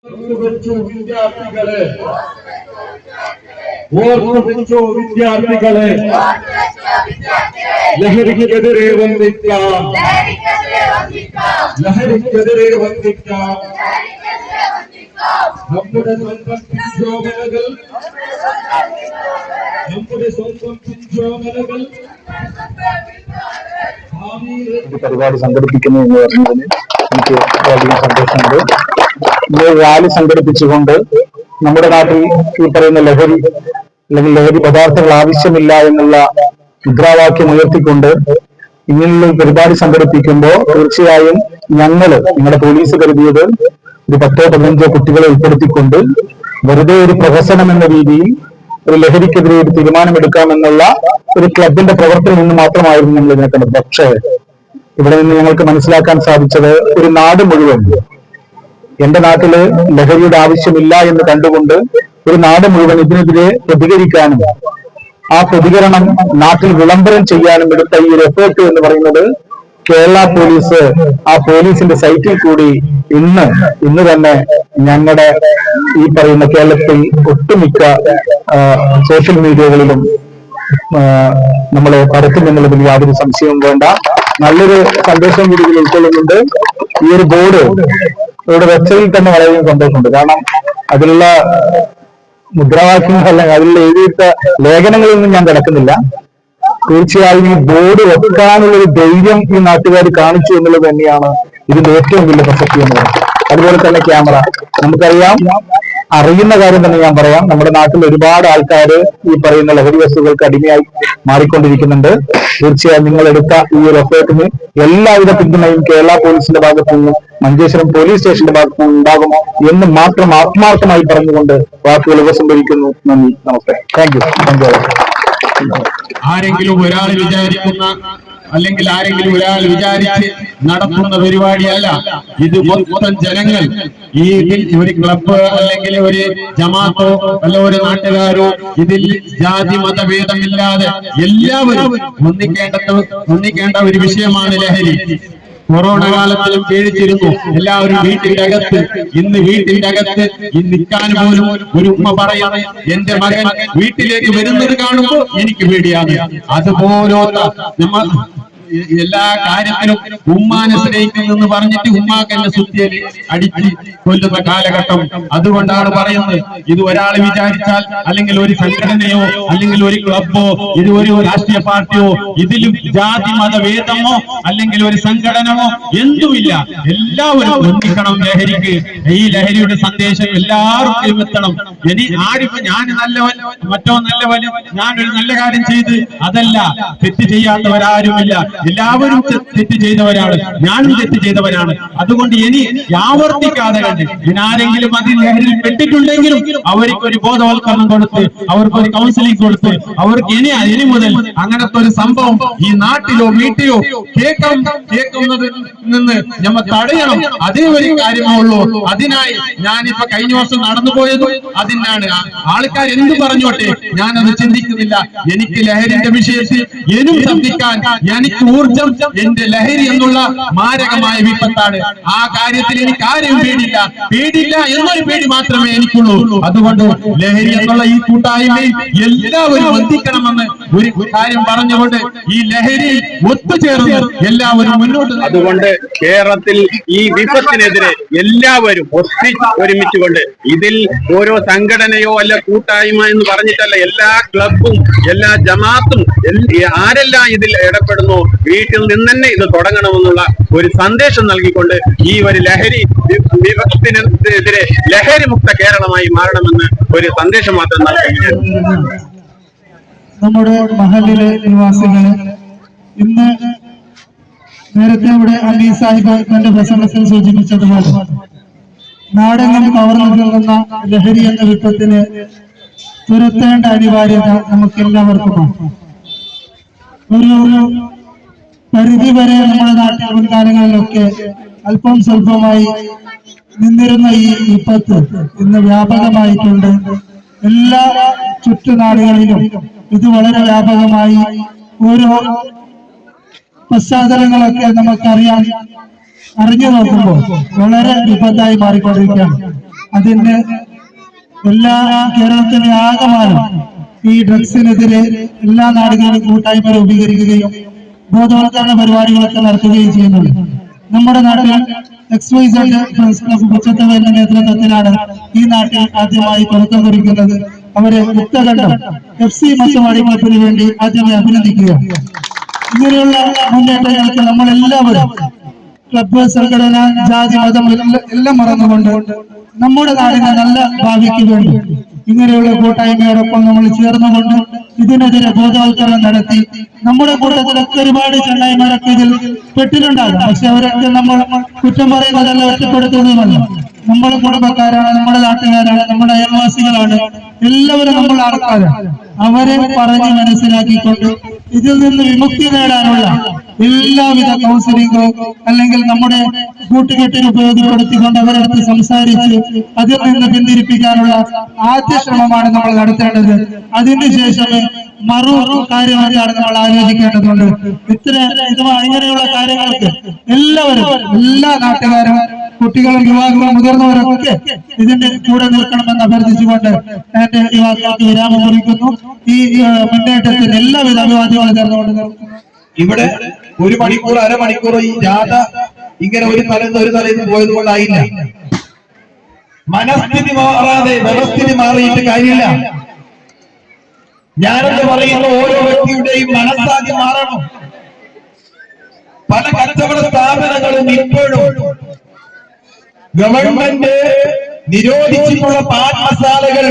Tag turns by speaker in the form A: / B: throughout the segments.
A: വിദ്യാർത്ഥികളെ ഓർമ്മിച്ചോ വിദ്യാർത്ഥികളെ ലഹരിക്കെതിരെ വന്നിക്കാം, ലഹരിക്കെതിരെ വന്നിക്കാം. നമ്മുടെ സ്വന്തം പിഞ്ചോമനകൾ, നമ്മുടെ സ്വന്തം പിഞ്ചോമനകൾ
B: പരിപാടി സംഘടിപ്പിക്കുന്നു എന്ന് പറഞ്ഞതിന് എനിക്ക് വളരെയധികം സന്തോഷമുണ്ട്. ഈ റാലി സംഘടിപ്പിച്ചുകൊണ്ട് നമ്മുടെ നാട്ടിൽ ഈ പറയുന്ന ലഹരി അല്ലെങ്കിൽ ലഹരി പദാർത്ഥങ്ങൾ ആവശ്യമില്ല എന്നുള്ള മുദ്രാവാക്യം ഉയർത്തിക്കൊണ്ട് ഇങ്ങനെയുള്ള പരിപാടി സംഘടിപ്പിക്കുമ്പോൾ തീർച്ചയായും നിങ്ങളുടെ പോലീസ് കരുതിയത് ഒരു 10-15 കുട്ടികളെ ഉൾപ്പെടുത്തിക്കൊണ്ട് വെറുതെ ഒരു പ്രഹസനം എന്ന രീതിയിൽ ഒരു ലഹരിക്കെതിരെ ഒരു തീരുമാനമെടുക്കാമെന്നുള്ള ഒരു ക്ലബിന്റെ പ്രവർത്തനം നിന്ന് മാത്രമായിരുന്നു നമ്മൾ ഇതിനെ കണ്ടത്. പക്ഷേ ഇവിടെ നിന്ന് ഞങ്ങൾക്ക് മനസ്സിലാക്കാൻ സാധിച്ചത് ഒരു നാട് മുഴുവൻ, എന്റെ നാട്ടില് ലഹരിയുടെ ആവശ്യമില്ല എന്ന് കണ്ടുകൊണ്ട് ഒരു നാട് മുഴുവൻ ഇതിനെതിരെ പ്രതികരിക്കാനും ആ പ്രതികരണം നാട്ടിൽ വിളംബരം ചെയ്യാനും എടുത്ത ഈ ഒരു എഫേർട്ട് എന്ന് പറയുന്നത് കേരള പോലീസ് ആ പോലീസിന്റെ സൈറ്റിൽ കൂടി ഇന്ന് തന്നെ ഞങ്ങളുടെ ഈ പറയുന്ന കേരളത്തിൽ ഒട്ടുമിക്ക സോഷ്യൽ മീഡിയകളിലും നമ്മളെ പരത്തുമെന്നുള്ളതിൽ യാതൊരു സംശയവും വേണ്ട. നല്ലൊരു സന്ദേശം കൂടി ഇതിൽ ഉൾക്കൊള്ളുന്നുണ്ട്. ഈ ഒരു ബോർഡ് ഇവിടെ വെച്ചതിൽ തന്നെ വളരെ സന്തോഷമുണ്ട്. കാരണം അതിലുള്ള മുദ്രാവാക്യങ്ങൾ അല്ലെങ്കിൽ അതിൽ എഴുതിയിട്ട ലേഖനങ്ങളൊന്നും ഞാൻ കിടക്കുന്നില്ല. തീർച്ചയായും ഈ ബോർഡ് വെക്കാനുള്ളൊരു ധൈര്യം ഈ നാട്ടുകാർ കാണിച്ചു എന്നുള്ളത് തന്നെയാണ് ഇതിന്റെ ഏറ്റവും വലിയ പ്രസക്തി എന്ന് പറയുന്നത്. അതുപോലെ തന്നെ ക്യാമറ, നമുക്കറിയാം, അറിയുന്ന കാര്യം തന്നെ ഞാൻ പറയാം, നമ്മുടെ നാട്ടിൽ ഒരുപാട് ആൾക്കാർ ഈ പറയുന്ന ലഹരി വസ്തുക്കൾക്ക് അടിമയായി മാറിക്കൊണ്ടിരിക്കുന്നുണ്ട്. തീർച്ചയായും നിങ്ങളെടുത്ത ഈ ഒരു എഫേർട്ടിന് എല്ലാവിധ പിന്തുണയും കേരള പോലീസിന്റെ ഭാഗത്തു നിന്നും മഞ്ചേശ്വരം പോലീസ് സ്റ്റേഷന്റെ ഭാഗത്തു നിന്നും ഉണ്ടാകും എന്ന് മാത്രം ആത്മാർത്ഥമായി പറഞ്ഞുകൊണ്ട് വാക്കുകൾ ഉപസംഹരിക്കുന്നു. നന്ദി, നമസ്കാരം. Thank you.
A: ആരെങ്കിലും ഒരാൾ വിചാരിക്കുന്ന അല്ലെങ്കിൽ ആരെങ്കിലും ഒരാൾ വിചാരിച്ച് നടത്തുന്ന പരിപാടിയല്ല ഇത്. മൊത്തം ജനങ്ങൾ ഈ ഒരു ക്ലബ്ബ് അല്ലെങ്കിൽ ഒരു ജമാഅത്തോ അല്ല ഒരു നാട്ടുകാരോ ഇതിൽ ജാതി മതഭേദമില്ലാതെ എല്ലാവരും ഒന്നിക്കേണ്ട ഒരു വിഷയമാണ് ലഹരി. കൊറോണ കാലത്തിലും പേടിച്ചിരുന്നു എല്ലാവരും വീട്ടിന്റെ അകത്ത്. ഇന്ന് വീട്ടിന്റെ അകത്ത് നിൽക്കാൻ പോലും ഒരു ഉമ്മ പറയാം, എന്റെ മകൻ വീട്ടിലേക്ക് വരുന്നത് കാണുമ്പോൾ എനിക്ക് പേടിയാണ്. അതുപോലത്തെ നമ്മൾ എല്ലാ കാര്യത്തിലും ഉമ്മാനെ സ്നേഹിക്കുന്നെന്ന് പറഞ്ഞിട്ട് ഉമ്മാക്ക് എന്നെ സുത്തിയല് അടിച്ച് കൊല്ലുന്ന കാലഘട്ടം. അതുകൊണ്ടാണ് പറയുന്നത്, ഇത് ഒരാൾ വിചാരിച്ചാൽ അല്ലെങ്കിൽ ഒരു സംഘടനയോ അല്ലെങ്കിൽ ഒരു ക്ലബോ ഇത് ഒരു രാഷ്ട്രീയ പാർട്ടിയോ ഇതിലും ജാതി മതഭേദമോ അല്ലെങ്കിൽ ഒരു സംഘടനമോ എന്തുമില്ല. എല്ലാവരും ഒന്നിക്കണം ലഹരിക്ക്. ഈ ലഹരിയുടെ സന്ദേശം എല്ലാവർക്കും എത്തണം. ഇനി ആരിപ്പോ ഞാൻ നല്ലവൻ മറ്റോ നല്ലവൻ ഞാനൊരു നല്ല കാര്യം ചെയ്ത് അതല്ല, തെറ്റ് ചെയ്യാത്തവരാരുമില്ല. എല്ലാവരും തെറ്റ് ചെയ്തവരാണ്, ഞാനും തെറ്റ് ചെയ്തവരാണ്. അതുകൊണ്ട് ഇനി ആവർത്തിക്കാതെ കണ്ട് ആരെങ്കിലും അതിൽ ലഹരിയിൽ പെട്ടിട്ടുണ്ടെങ്കിലും അവർക്ക് ഒരു ബോധവൽക്കരണം കൊടുത്ത് അവർക്കൊരു കൗൺസിലിംഗ് കൊടുത്ത് അവർക്ക് ഇനി മുതൽ അങ്ങനത്തെ ഒരു സംഭവം ഈ നാട്ടിലോ വീട്ടിലോ കേൾക്കുന്നത് നിന്ന് നമ്മൾ തടയണം. അതേ ഒരു കാര്യമേ ഉള്ളൂ. അതിനായി ഞാനിപ്പോ കഴിഞ്ഞ വർഷം നടന്നു പോയതും അതിനാണ്. ആൾക്കാർ എന്ത് പറഞ്ഞോട്ടെ, ഞാനത് ചിന്തിക്കുന്നില്ല. എനിക്ക് ലഹരിന്റെ വിഷയത്തിൽ എന്നും ശ്രദ്ധിക്കാൻ എനിക്ക് ഊർജം എന്റെ ലഹരി എന്നുള്ള മാരകമായ വിപത്താണ്. ആ കാര്യത്തിൽ എനിക്ക് ആരെയും പേടിയില്ല എന്നൊരു പേടി മാത്രമേ എനിക്കുള്ളൂ. അതുകൊണ്ട് ലഹരി എന്നുള്ള ഈ കൂട്ടായ്മയിൽ എല്ലാവരും ഒന്നിക്കണമെന്ന് ഒരു കാര്യം പറഞ്ഞുകൊണ്ട് ഈ ലഹരി ഒത്തുചേർന്ന് എല്ലാവരും മുന്നോട്ട്.
C: അതുകൊണ്ട് കേരളത്തിൽ ഈ വിപത്തിനെതിരെ എല്ലാവരും ഒരുമിച്ചുകൊണ്ട് ഇതിൽ ഓരോ സംഘടനയോ അല്ല കൂട്ടായ്മ എന്ന് പറഞ്ഞിട്ടല്ല, എല്ലാ ക്ലബും എല്ലാ ജമാഅത്തും ആരെല്ലാം ഇതിൽ ഇടപെടുന്നു വീട്ടിൽ നിന്ന് തന്നെ ഇത് തുടങ്ങണമെന്നുള്ള ഒരു സന്ദേശം നൽകിക്കൊണ്ട് ഈ ഒരു ലഹരി വിപത്തിനെതിരെ ലഹരി മുക്ത കേരളമായി മാറണമെന്ന് ഒരു സന്ദേശം മാത്രം നൽകുകയാണ്.
D: നമ്മുടെ മഹലിലെ നിവാസികൾ ഇന്ന് നേരത്തെ ഇവിടെ അലി സാഹിബ് തന്റെ പ്രസംഗത്തിൽ സൂചിപ്പിച്ചതുപോലെ നാടെങ്ങും കവർന്നു നിൽക്കുന്ന ലഹരി എന്ന വിപത്തിനെ തുരത്തേണ്ട അനിവാര്യത നമുക്കെല്ലാവർക്കുമാണ്. ഒരു പരിധി വരെ നമ്മുടെ നാട്ടിൽ മുൻകാലങ്ങളിലൊക്കെ അല്പം സ്വല്പമായി നിന്നിരുന്ന ഈ വിപത്ത് ഇന്ന് വ്യാപകമായിട്ടുണ്ട്. എല്ലാ ചുറ്റുനാടുകളിലും ഇത് വളരെ വ്യാപകമായി ഓരോ പശ്ചാത്തലങ്ങളൊക്കെ നമുക്കറിയാൻ അറിഞ്ഞു നോക്കുമ്പോൾ വളരെ വിപത്തായി മാറിക്കൊണ്ടിരിക്കുകയാണ്. അതിന് എല്ലാ കേരളത്തിലെ ആകമാനം ഈ ഡ്രഗ്സിനെതിരെ എല്ലാ നാടുകളിലും കൂട്ടായ്മ രൂപീകരിക്കുകയും ബോധവൽക്കരണ പരിപാടികളൊക്കെ നടത്തുകയും ചെയ്യുന്നുണ്ട്. നമ്മുടെ നാട്ടിൽ XYZ ഫ്രണ്ട്സ് ക്ലബ്ബ് പുച്ചത്തവരുടെ നേതൃത്വത്തിലാണ് ഈ നാട്ടിൽ ആദ്യമായി തുടക്കം കുറിക്കുന്നത്. അവരെ മുക്തകണ്ഠം FC മച്ചവാടി ക്ലബിന് വേണ്ടി ആദ്യമായി അഭിനന്ദിക്കുക. ഇങ്ങനെയുള്ള മുന്നേറ്റങ്ങൾക്ക് നമ്മൾ എല്ലാവരും ക്ലബ്ബ്, സംഘടന, ജാതി, മതം എല്ലാം മറന്നുകൊണ്ട് നമ്മുടെ നാടിന്റെ നല്ല ഭാവിക്ക് വേണ്ടി ഇങ്ങനെയുള്ള കൂട്ടായ്മയോടൊപ്പം നമ്മൾ ചേർന്നുകൊണ്ട് ഇതിനെതിരെ ബോധവൽക്കരണം നടത്തി നമ്മുടെ കൂട്ടത്തിലൊക്കെ ഒരുപാട് ചങ്ങായിമാരൊക്കെ ഇതിൽ പെട്ടിട്ടുണ്ടാകും. പക്ഷെ അവരൊക്കെ നമ്മൾ കുറ്റം പറയുന്നതല്ല, ഒറ്റപ്പെടുത്തുന്നതുമല്ല. നമ്മുടെ കുടുംബക്കാരാണ്, നമ്മുടെ നാട്ടുകാരാണ്, നമ്മുടെ അയൽവാസികളാണ്, എല്ലാവരും നമ്മൾ ആൾക്കാരാണ്. അവരെ പറഞ്ഞ് മനസ്സിലാക്കിക്കൊണ്ട് ഇതിൽ നിന്ന് വിമുക്തി നേടാനുള്ള എല്ലാവിധ കൗൺസിലിംഗോ അല്ലെങ്കിൽ നമ്മുടെ കൂട്ടുകെട്ടിന് ഉപയോഗപ്പെടുത്തിക്കൊണ്ട് അവരടുത്ത് സംസാരിച്ച് അതിൽ നിന്ന് പിന്തിരിപ്പിക്കാനുള്ള ആദ്യ ശ്രമമാണ് നമ്മൾ നടത്തേണ്ടത്. അതിനുശേഷമേ മറു കാര്യങ്ങളാണ് നമ്മൾ ആലോചിക്കേണ്ടതുണ്ട്. ഇങ്ങനെയുള്ള കാര്യങ്ങൾക്ക് എല്ലാവരും, എല്ലാ നാട്ടുകാരും, കുട്ടികളും യുവാക്കളും മുതിർന്നവരൊക്കെ ഇതിന്റെ കൂടെ നിൽക്കണമെന്ന് അഭ്യർത്ഥിച്ചുകൊണ്ട് എന്റെ ഈ വാക്കുകൾക്ക് വിരാമം കുറിക്കുന്നു. ഈ മുന്നേറ്റത്തിന് എല്ലാവിധ അഭിവാദ്യങ്ങളും ചേർന്നുകൊണ്ട് നിർത്തുന്നു.
E: ഇവിടെ 1 മണിക്കൂർ, അരമണിക്കൂർ ഈ ജാഥ ഇങ്ങനെ ഒരു തലേന്ന് പോയത് കൊണ്ടായില്ല. മനസ്ഥിതി മാറാതെ വ്യവസ്ഥിതി മാറിയിട്ട് കാര്യമില്ല. ഞാനെന്ന് പറയുന്ന ഓരോ വ്യക്തിയുടെയും മനസ്സാക്കി മാറണം. പല കച്ചവട സ്ഥാപനങ്ങളും ഇപ്പോഴും ഗവൺമെന്റ് നിരോധിച്ചിട്ടുള്ള പാൻ മസാലകൾ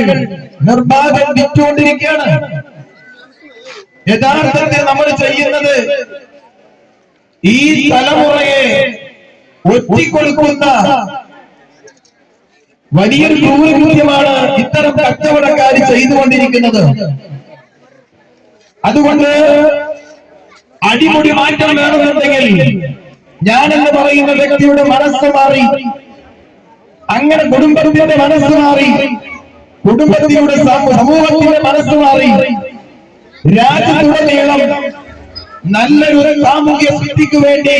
E: നിർബാധം വിറ്റുകൊണ്ടിരിക്കുകയാണ്. യഥാർത്ഥത്തിൽ നമ്മൾ ചെയ്യുന്നത് ഈ തലമുറയെ ഒറ്റിക്കൊടുക്കുന്ന വലിയൊരു ക്രൂരകൃത്യമാണ് ഇത്തരം കച്ചവടക്കാർ ചെയ്തുകൊണ്ടിരിക്കുന്നത്. അതുകൊണ്ട് അടിമുടി മാറ്റം വേണമെന്നുണ്ടെങ്കിൽ ഞാനെന്ന് പറയുന്ന വ്യക്തിയുടെ മനസ്സ് മാറി, അങ്ങനെ കുടുംബത്തിന്റെ മനസ്സ് മാറി, കുടുംബത്തിയുടെ സമൂഹത്തിന്റെ മനസ്സ് മാറി, രാജ്യത്തുടനീളം നല്ലൊരു സാമൂഹ്യ സ്ഥിതിക്ക് വേണ്ടി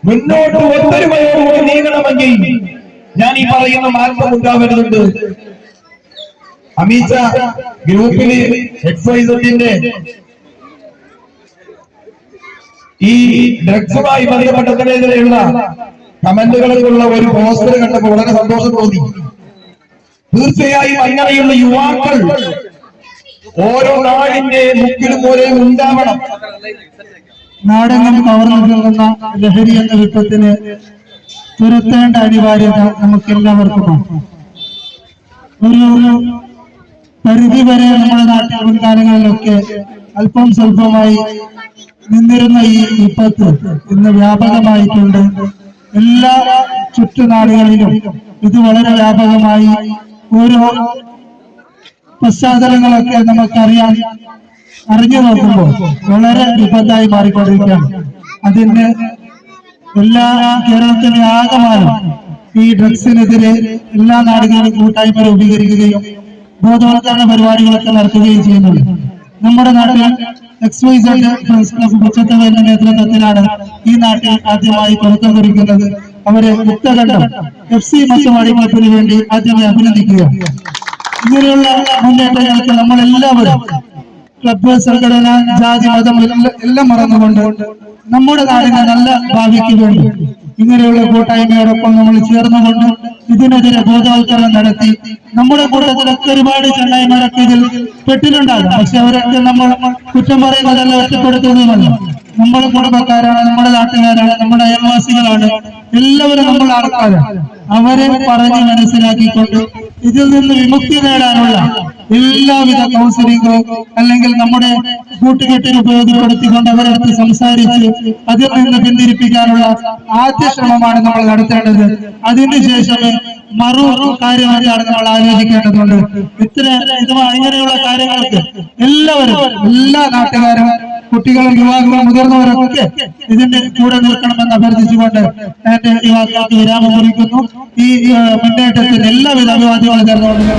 E: മുന്നോട്ട് ഒത്തൊരുമയോടുകൂടി നീങ്ങണമെങ്കിൽ ഞാൻ ഈ പറയുന്ന മാറ്റം ഉണ്ടാവേണ്ടതുണ്ട്. അമീച്ച ഗ്രൂപ്പില് XYZ-ന്റെ ഈ ഡ്രഗ്സുമായി ബന്ധപ്പെട്ടതിനെതിരെയുള്ള കമന്റുകളിലുള്ള ഒരു പോസ്റ്റർ കണ്ടപ്പോൾ വളരെ സന്തോഷം തോന്നി. തീർച്ചയായും അങ്ങനെയുള്ള യുവാക്കൾ ഓരോ നാടിന്റെ മുക്കിലും മൂലയും ഉണ്ടാവണം.
D: നാടെങ്ങും കവർന്നു പോകുന്ന ലഹരി എന്ന വിപത്തിനെ തുരത്തേണ്ട അനിവാര്യത നമുക്ക് എല്ലാവർക്കുമാണ്. ഒരു പരിധി വരെ നമ്മുടെ നാട്ടിൽ മുൻകാലങ്ങളിലൊക്കെ അല്പം സ്വല്പമായി നിന്നിരുന്ന ഈ വിപത്ത് ഇന്ന് വ്യാപകമായിട്ടുണ്ട്. എല്ലാ ചുറ്റുനാടുകളിലും ഇത് വളരെ വ്യാപകമായി ഓരോ പശ്ചാത്തലങ്ങളൊക്കെ നമുക്കറിയാൻ, അറിഞ്ഞു നോക്കുമ്പോൾ വളരെ വിപത്തായി മാറിക്കൊണ്ടിരിക്കുകയാണ്. അതിന് എല്ലാ കേരളത്തിലെ ആകമാനം ഈ ഡ്രഗ്സിനെതിരെ എല്ലാ നാടുകളിലും കൂട്ടായ്മ രൂപീകരിക്കുകയും ബോധവൽക്കരണ പരിപാടികളൊക്കെ നടത്തുകയും ചെയ്യുന്നുണ്ട്. നമ്മുടെ നാട്ടിൽ XYZ ഫ്രണ്ട്സ് ക്ലബ്ബ് പുച്ചത്തവരുടെ നേതൃത്വത്തിലാണ് ഈ നാട്ടിൽ ആദ്യമായി തുടക്കം കുറിക്കുന്നത്. അവരെ മുക്തകണ്ഠം FC മച്ചവാടി ക്ലബിന് വേണ്ടി ആദ്യമായി അഭിനന്ദിക്കുക. ഇങ്ങനെയുള്ള മുന്നേറ്റങ്ങൾക്ക് നമ്മൾ എല്ലാവരും ക്ലബ്ബ്, സംഘടന, ജാതി, മതം എല്ലാം മറന്നുകൊണ്ട് നമ്മുടെ നാടിന്റെ നല്ല ഭാവിക്ക് വേണ്ടി ഇങ്ങനെയുള്ള കൂട്ടായ്മയോടൊപ്പം നമ്മൾ ചേർന്നുകൊണ്ട് ഇതിനെതിരെ ബോധവൽക്കരണം നടത്തി നമ്മുടെ കൂട്ടത്തിലൊക്കെ ഒരുപാട് ചങ്ങായിമാരൊക്കെ ഇതിൽ പെട്ടിട്ടുണ്ടാകും. പക്ഷെ അവരൊക്കെ നമ്മൾ കുറ്റം പറയുന്നതല്ല, ഒറ്റപ്പെടുത്തുന്നതുമല്ല. നമ്മുടെ കുടുംബക്കാരാണ്, നമ്മുടെ നാട്ടുകാരാണ്, നമ്മുടെ അയൽവാസികളാണ്, എല്ലാവരും നമ്മൾ ആൾക്കാരാണ്. അവരെ പറഞ്ഞ് മനസ്സിലാക്കിക്കൊണ്ട് ഇതിൽ നിന്ന് വിമുക്തി നേടാനുള്ള എല്ലാവിധ കൗൺസിലിംഗോ അല്ലെങ്കിൽ നമ്മുടെ കൂട്ടുകെട്ടിന് ഉപയോഗപ്പെടുത്തിക്കൊണ്ട് അവരടുത്ത് സംസാരിച്ച് അതിൽ നിന്ന് പിന്തിരിപ്പിക്കാനുള്ള ആദ്യ ശ്രമമാണ് നമ്മൾ നടത്തേണ്ടത്. അതിനുശേഷമേ മറു കാര്യങ്ങളാണ് നമ്മൾ ആലോചിക്കേണ്ടതുണ്ട്. ഇങ്ങനെയുള്ള കാര്യങ്ങൾക്ക് എല്ലാവരും, എല്ലാ നാട്ടുകാരും, കുട്ടികളും യുവാക്കളും മുതിർന്നവരൊക്കെ ഇതിന്റെ കൂടെ നിൽക്കണമെന്ന് അഭ്യർത്ഥിച്ചുകൊണ്ട് എന്റെ ഈ വാക്കുകൾക്ക് വിരാമം കുറിക്കുന്നു. ഈ മുന്നേറ്റത്തിന് എല്ലാവിധ അഭിവാദ്യങ്ങളും ചേർന്നുകൊണ്ട്